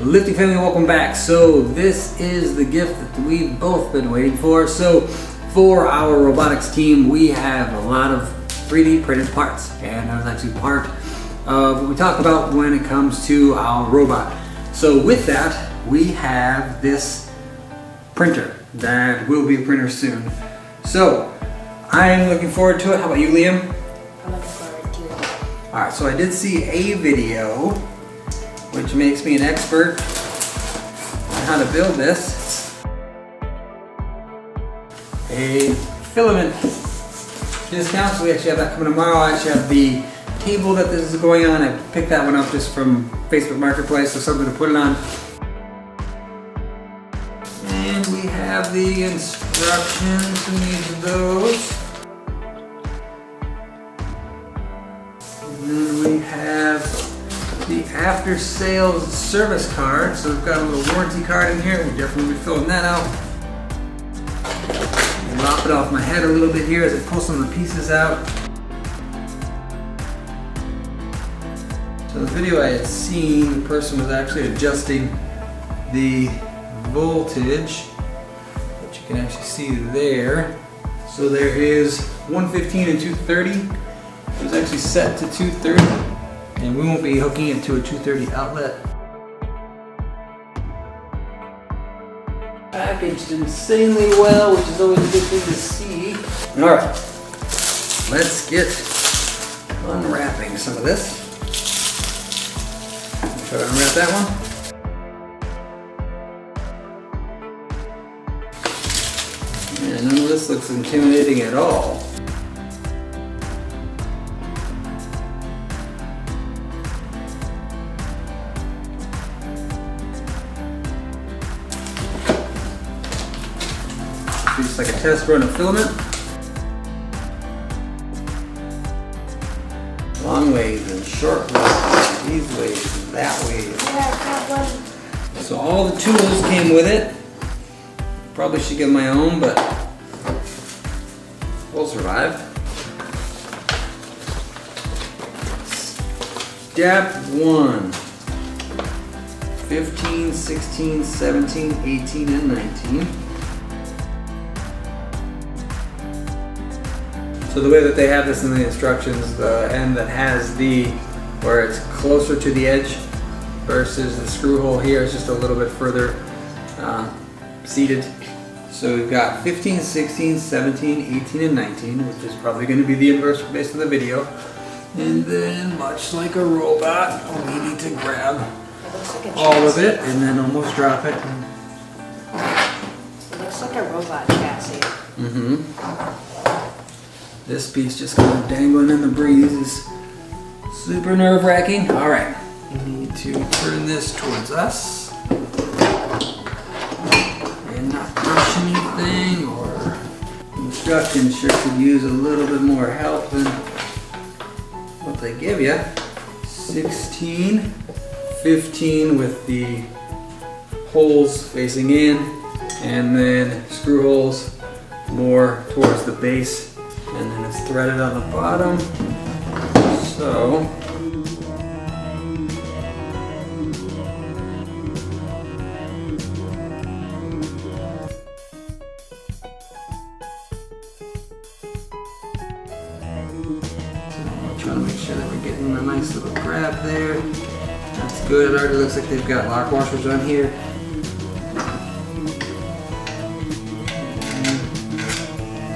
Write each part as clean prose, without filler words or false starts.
Lifting family, welcome back. So this is the gift that we've both been waiting for. So for our robotics team, we have a lot of 3D printed parts, and that was actually part of what we talk about when it comes to our robot. So with that, we have this printer that will be a printer soon. So I'm looking forward to it. How about you, Liam? I'm looking forward to it. Alright, so I did see a video which makes me an expert on how to build this. A filament discount, so we actually have that coming tomorrow. I actually have the table that this is going on. I picked that one up just from Facebook Marketplace, so something to put it on. And we have the instructions to each of those. And then we have the after sales service card. So we've got a little warranty card in here. We'll definitely be filling that out. And lop it off my head a little bit here as I pull some of the pieces out. So the video I had seen, the person was actually adjusting the voltage, which you can actually see there. So there is 115 and 230. It was actually set to 230. And we won't be hooking it to a 230 outlet. Packaged insanely well, which is always a good thing to see. Alright, let's get unwrapping some of this. Try to unwrap that one. Yeah, none of this looks intimidating at all. Just like a test run of filament. Long ways and short ways, these ways and that way. So all the tools came with it. Probably should get my own, but we'll survive. Step 1. 15, 16, 17, 18, and 19. So the way that they have this in the instructions, the end that has the, where it's closer to the edge versus the screw hole here is just a little bit further seated. So we've got 15, 16, 17, 18, and 19, which is probably going to be the inverse based on the video. And then, much like a robot, we need to grab all of it and then almost drop it. It looks like a robot chassis. Mm-hmm. This piece just kind of dangling in the breeze is super nerve-wracking. All right, we need to turn this towards us and not crush anything, or instructions sure could use a little bit more help than what they give you. 16, 15 with the holes facing in, and then screw holes more towards the base. And then it's threaded on the bottom. So I'm trying to make sure that we're getting a nice little grab there. That's good. It already looks like they've got lock washers on here.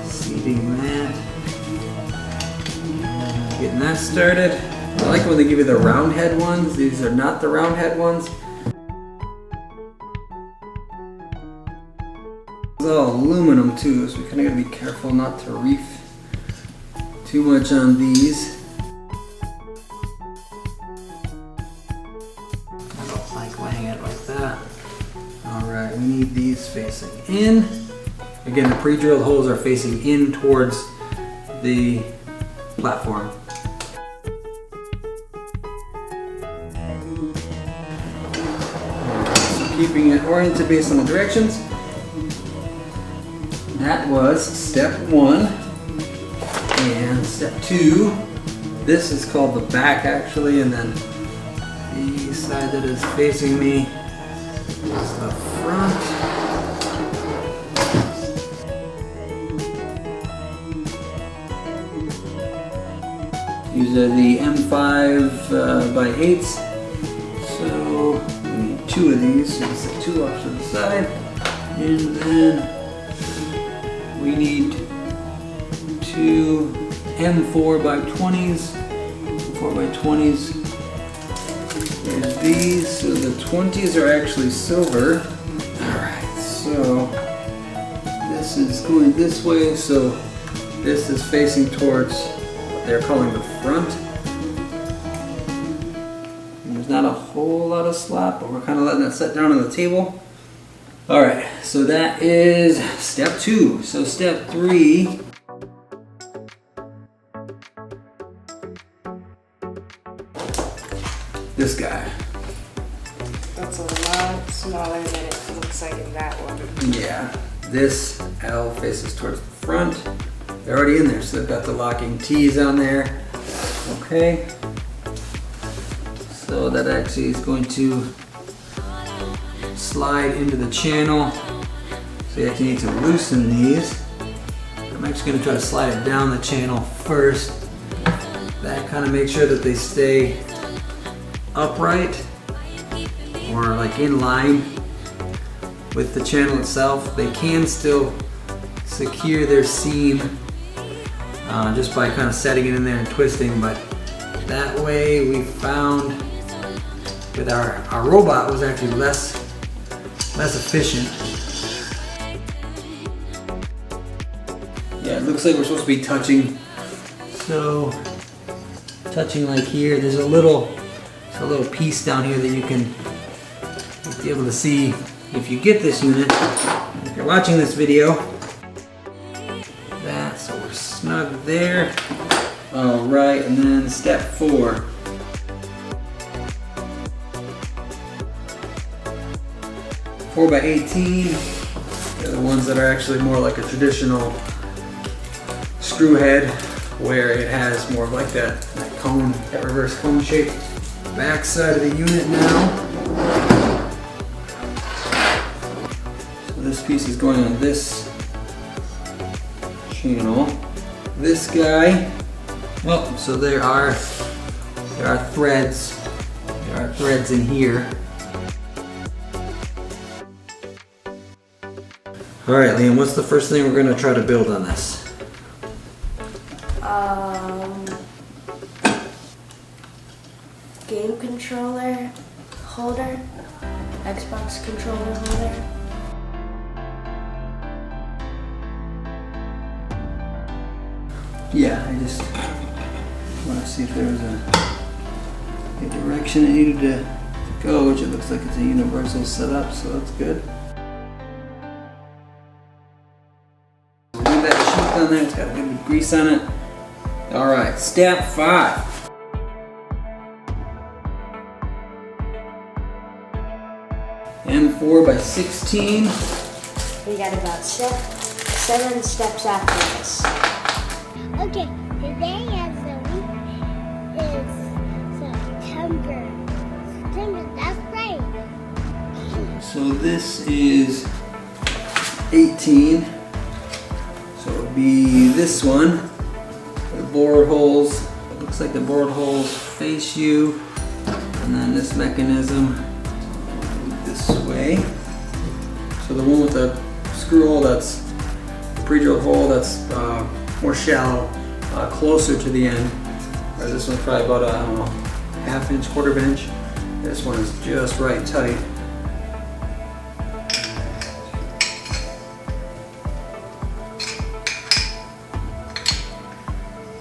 Seating that. Getting that started. I like when they give you the round head ones. These are not the round head ones. It's all aluminum too, so we kind of gotta be careful not to reef too much on these. I don't like laying it like that. Alright, we need these facing in. Again, the pre-drilled holes are facing in towards the platform. So keeping it oriented based on the directions. That was step 1. And step 2, this is called the back actually, and then the side that is facing me This is the front. These are the M5 by 8s. So we need 2 of these. So set 2 off to the side. And then we need 2 M4 by 20s. 4 by 20s. There's these. So the 20s are actually silver. Alright, so this is going this way. So this is facing towards what they're calling the front. And there's not a whole lot of slop, but we're kind of letting that set down on the table. Alright, so that is step 2. So step 3. This guy. That's a lot smaller than it looks like in that one. Yeah, this L faces towards the front. They're already in there, so they've got the locking T's on there. Okay. So that actually is going to slide into the channel. So you actually need to loosen these. I'm actually going to try to slide it down the channel first. That kind of makes sure that they stay upright or like in line with the channel itself. They can still secure their seam just by kind of setting it in there and twisting, but that way we found that our robot was actually less efficient. Yeah, it looks like we're supposed to be touching. So touching like here, there's a little piece down here that you can be able to see if you get this unit. If you're watching this video, that, so we're snug there. All right, and then step 4. Four by 18. They're the ones that are actually more like a traditional screw head, where it has more of like that cone, that reverse cone shape. Back side of the unit now. So this piece is going on this channel. This guy, well, so there are threads. There are threads in here. All right, Liam, what's the first thing we're going to try to build on this? Game controller holder, Xbox controller holder. Yeah, I just want to see if there was a direction it needed to go, which it looks like it's a universal setup, so that's good. We'll leave that sheet down there, it's got a good bit of grease on it. All right, step 5. M4 by 16. We got about 7 steps after this. Okay, today is September. That's right. So this is 18. So it would be this one. The board holes. It looks like the board holes face you, and then this mechanism this way. So the one with the screw hole, that's the pre-drilled hole, that's more shallow, closer to the end. Whereas this one's probably about I don't know, ½ inch, ¼ inch. This one is just right tight.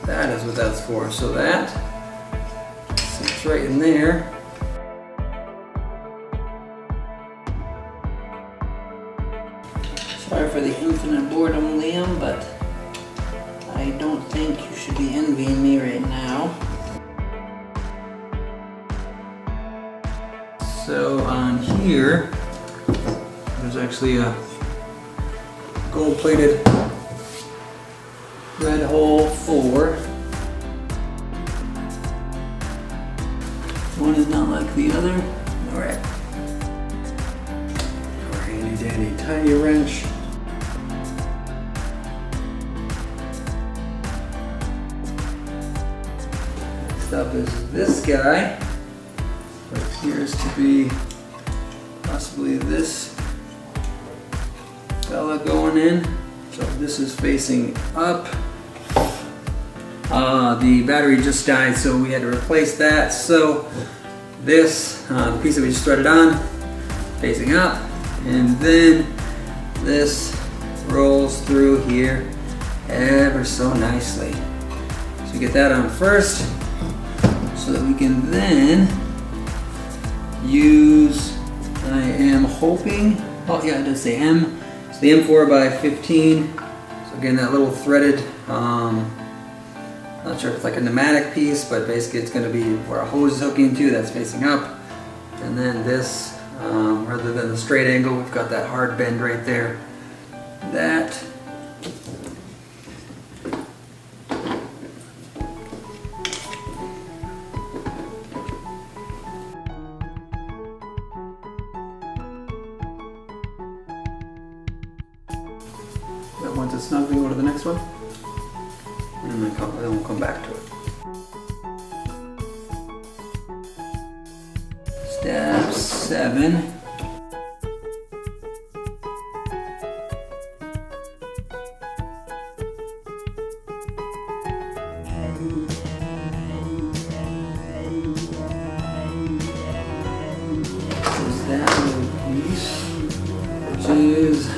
That is what that's for. So that sits right in there. Sorry for the infinite boredom, Liam, but I don't think you should be envying me right now. So on here, there's actually a gold-plated red hole 4. One is not like the other. Alright. up is this guy. What appears to be possibly this fella going in. So this is facing up. The battery just died, so we had to replace that. So this, the piece that we just threaded on, facing up, and then this rolls through here ever so nicely. So we get that on first, so that we can then use, I am hoping, oh yeah, it does say M. It's the M4 by 15. So again, that little threaded, not sure if it's like a pneumatic piece, but basically it's going to be where a hose is hooking to, that's facing up. And then this, rather than the straight angle, we've got that hard bend right there. That once it's snug, we go to the next one, and then we'll come back to it. Step 7. Is that little piece, which is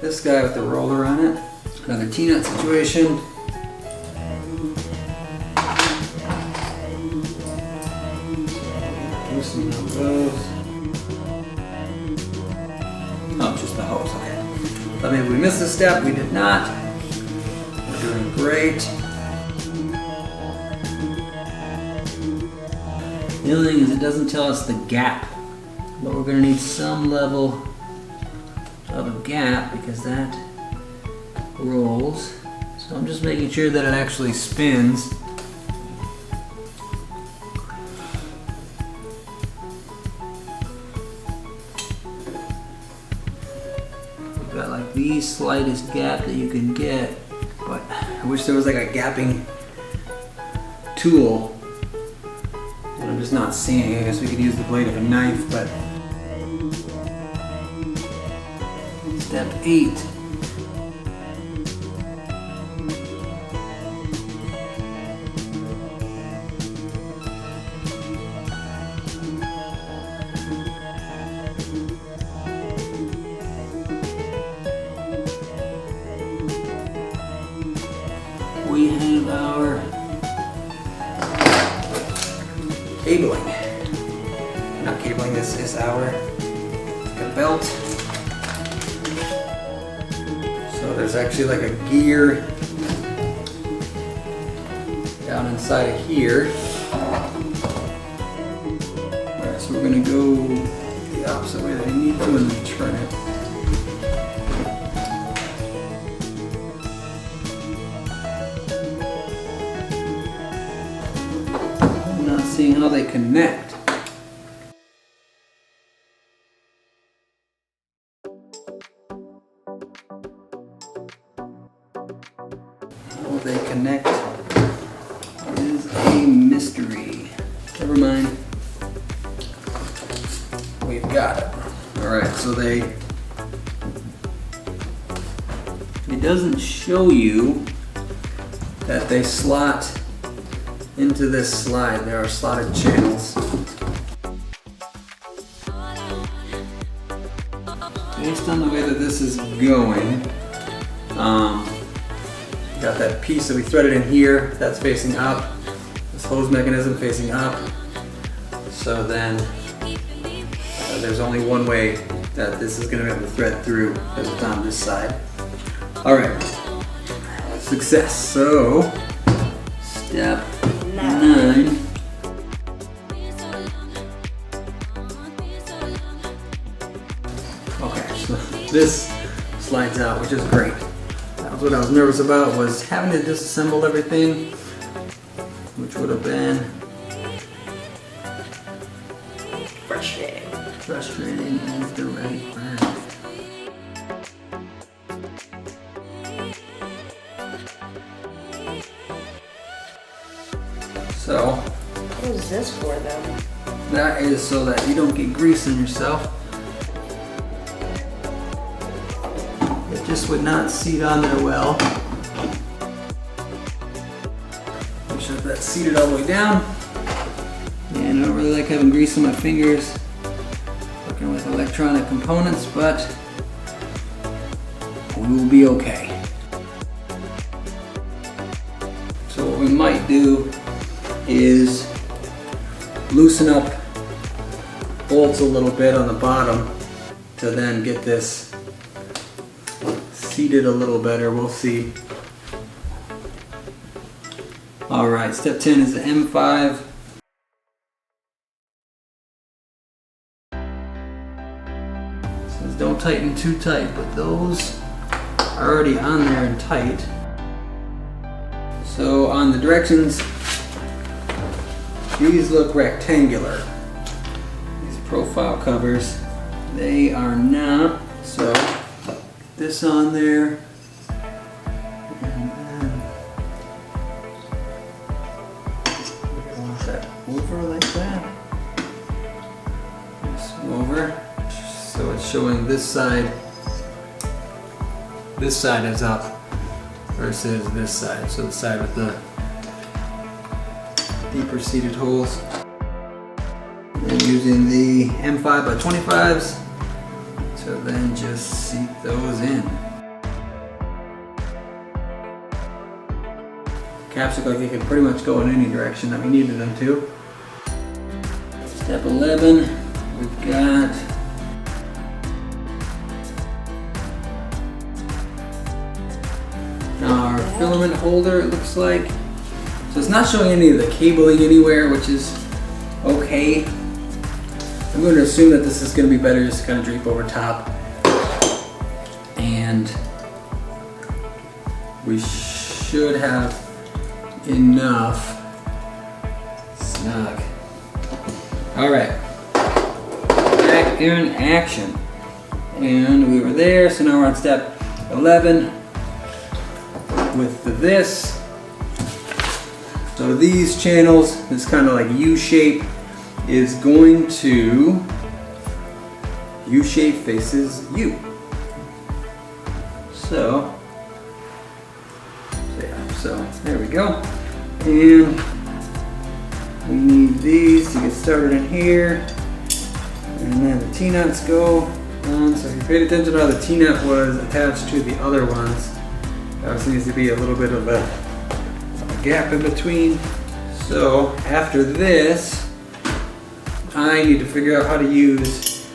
this guy with the roller on it. Another T-nut situation. Loosen up those. Oh, just the hose, okay. Thought maybe we missed a step, we did not. We're doing great. The other thing is it doesn't tell us the gap, but we're gonna need some level of a gap because that rolls. So I'm just making sure that it actually spins. We've got like the slightest gap that you can get, but I wish there was like a gapping tool. And I'm just not seeing it. I guess we could use the blade of a knife, but Step 8. We have our cabling. Not cabling, this is our belt. So there's actually like a gear down inside of here. Alright, so we're going to go the opposite way that I need to and then turn it. I'm not seeing how they connect. How they connect is a mystery. Never mind. We've got it. Alright, so it doesn't show you that they slot into this slide. There are slotted channels. Based on the way that this is going, got that piece that we threaded in here, that's facing up. This hose mechanism facing up. So then there's only one way that this is going to be able to thread through, because it's on this side. Alright, success. So, step 9. Okay, so this slides out, which is great. That was what I was nervous about, was having to disassemble everything, which would have been frustrating as the right word. So What is this for then? that is so that you don't get grease on yourself. It just would not seat on there well. Make sure that's seated all the way down. And I don't really like having grease on my fingers working with electronic components, but we will be okay. So what we might do is loosen up bolts a little bit on the bottom to then get this seated a little better. We'll see. All right, step 10 is the M5. It says don't tighten too tight, but those are already on there and tight. So on the directions, these look rectangular. These profile covers, they are not. So this on there, and then we're gonna want that over like that. This over, so it's showing this side. This side is up versus this side. So the side with the deeper seated holes. And using the M5 by 25s to then just seat those in. Caps look like they can pretty much go in any direction that we needed them to. Step 11, we've got our filament holder, it looks like. So it's not showing any of the cabling anywhere, which is okay. I'm going to assume that this is going to be better just to kind of drape over top. And we should have enough snug. All right, back in action. And we were there, so now we're on step 11 with this. So these channels, this kind of like U-shape, is going to, U-shape faces U. So yeah, so there we go. And we need these to get started in here. And then the T-nuts go on. So if you paid attention to how the T-nut was attached to the other ones, there needs to be a little bit of a gap in between. So after this, I need to figure out how to use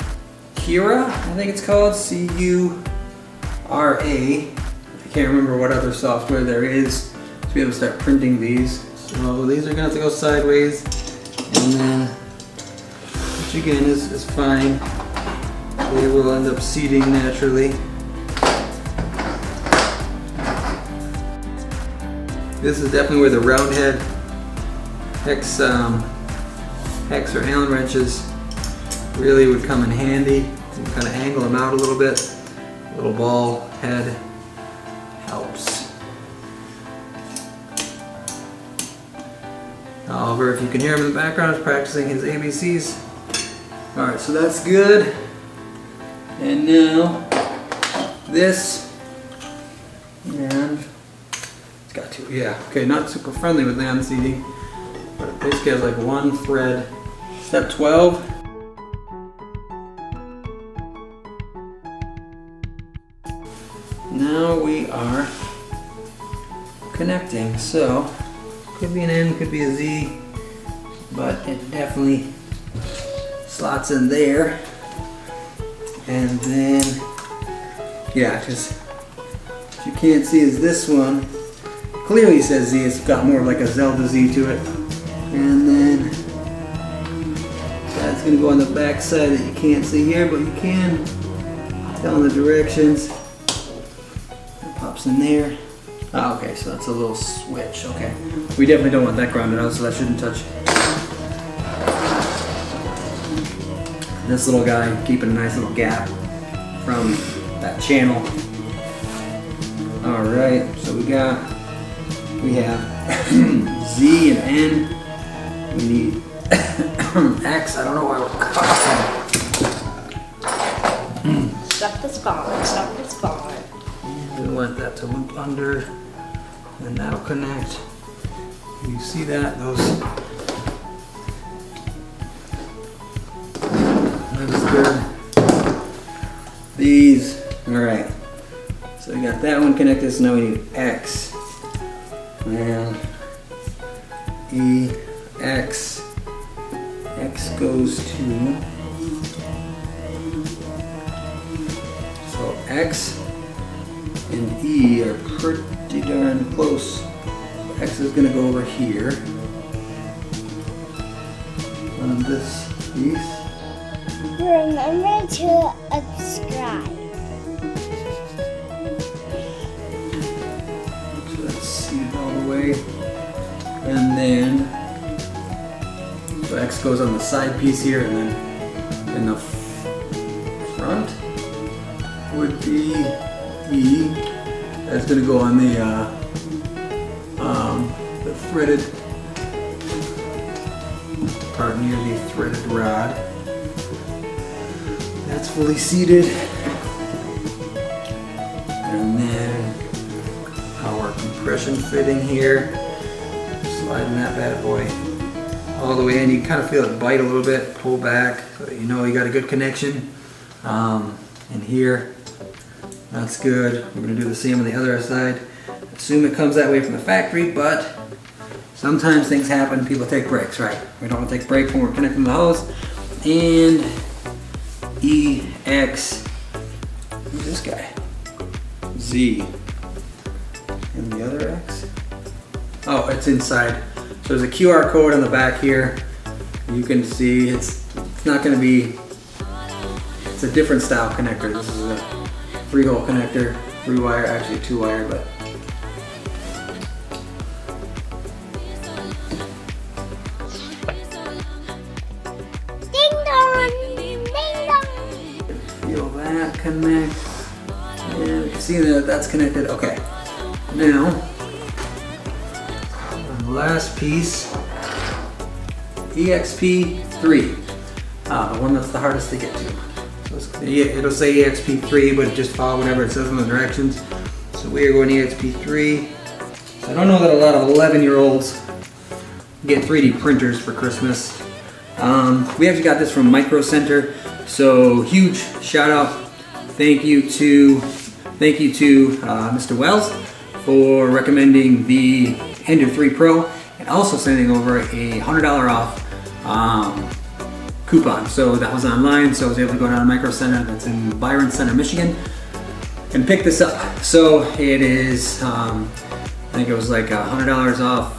Cura, I think it's called, C-U-R-A. I can't remember what other software there is to be able to start printing these. So these are gonna have to go sideways, and then, which again is fine. They will end up seating naturally. This is definitely where the round head hex or Allen wrenches really would come in handy. You kind of angle them out a little bit. Little ball head helps. Oliver, if you can hear him in the background, is practicing his ABCs. All right, so that's good. And now this, and it's got to, yeah, okay, not super friendly with land seating, but it basically has like one thread. Step 12. Now we are connecting, so could be an N, could be a Z, but it definitely slots in there. And then, yeah, just what you can't see is this one clearly says Z. It's got more of like a Zelda Z to it. And then that's going to go on the back side that you can't see here, but you can tell in the directions. It pops in there. Oh, okay, so that's a little switch. Okay, we definitely don't want that grounded out, so that shouldn't touch. This little guy keeping a nice little gap from that channel. All right, so we have Z and N We need X. I don't know why we're coughing. Stuff is fine, stuff is fine. We want that to loop under, and that'll connect. You see that? That is good. These, all right. So we got that one connected, so now we need X. And E, X. X goes to, so X and E are pretty darn close. So X is gonna go over here on this piece. Remember to subscribe. So let's see it all the way. And then, so X goes on the side piece here, and then in the front would be E. That's going to go on the threaded part near the threaded rod. That's fully seated. And then our compression fitting here, sliding that bad boy all the way in. You can kind of feel it bite a little bit, pull back, so you know you got a good connection. And here, that's good. We're going to do the same on the other side. Assume it comes that way from the factory, but sometimes things happen. People take breaks, right? We don't want to take breaks when we're connecting the hose. And E, X, who's this guy? Z. And the other X? Oh, it's inside. So there's a QR code on the back here. You can see it's not going to be, it's a different style connector. This is a 3-hole connector, 3-wire, actually 2-wire, but Ding dong! Ding dong! feel that connect. And you can see that that's connected. Okay. Now, the last piece, EXP3, the one that's the hardest to get to. So it'll say EXP3, but just follow whatever it says in the directions. So we are going EXP3. So I don't know that a lot of 11-year-olds get 3D printers for Christmas. We actually got this from Micro Center, so huge shout out, thank you to Mr. Wells for recommending the Ender 3 Pro and also sending over a $100 off coupon. So that was online, so I was able to go down to Micro Center that's in Byron Center, Michigan, and pick this up. So it is, I think it was like $100 off,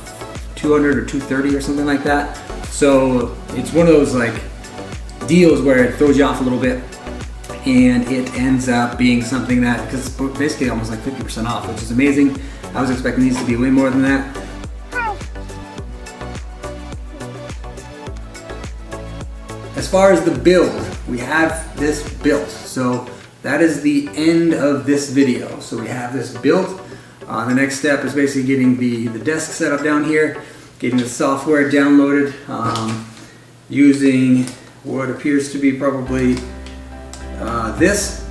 $200 or $230 or something like that. So it's one of those like deals where it throws you off a little bit, and it ends up being something that, because it's basically almost like 50% off, which is amazing. I was expecting these to be way more than that. As far as the build, we have this built. So that is the end of this video. So we have this built. The next step is basically getting the desk set up down here, getting the software downloaded, using what appears to be probably this,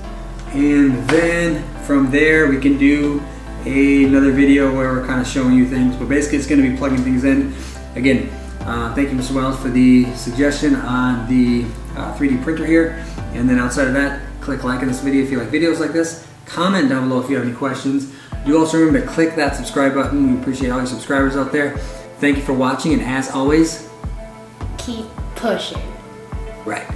and then from there we can do another video where we're kind of showing you things, but basically it's going to be plugging things in. Again, thank you, Mr. Wells, for the suggestion on the 3D printer here, and then outside of that, click like in this video if you like videos like this, comment down below if you have any questions. Do also remember to click that subscribe button. We appreciate all your subscribers out there. Thank you for watching, and as always, Keep pushing. right.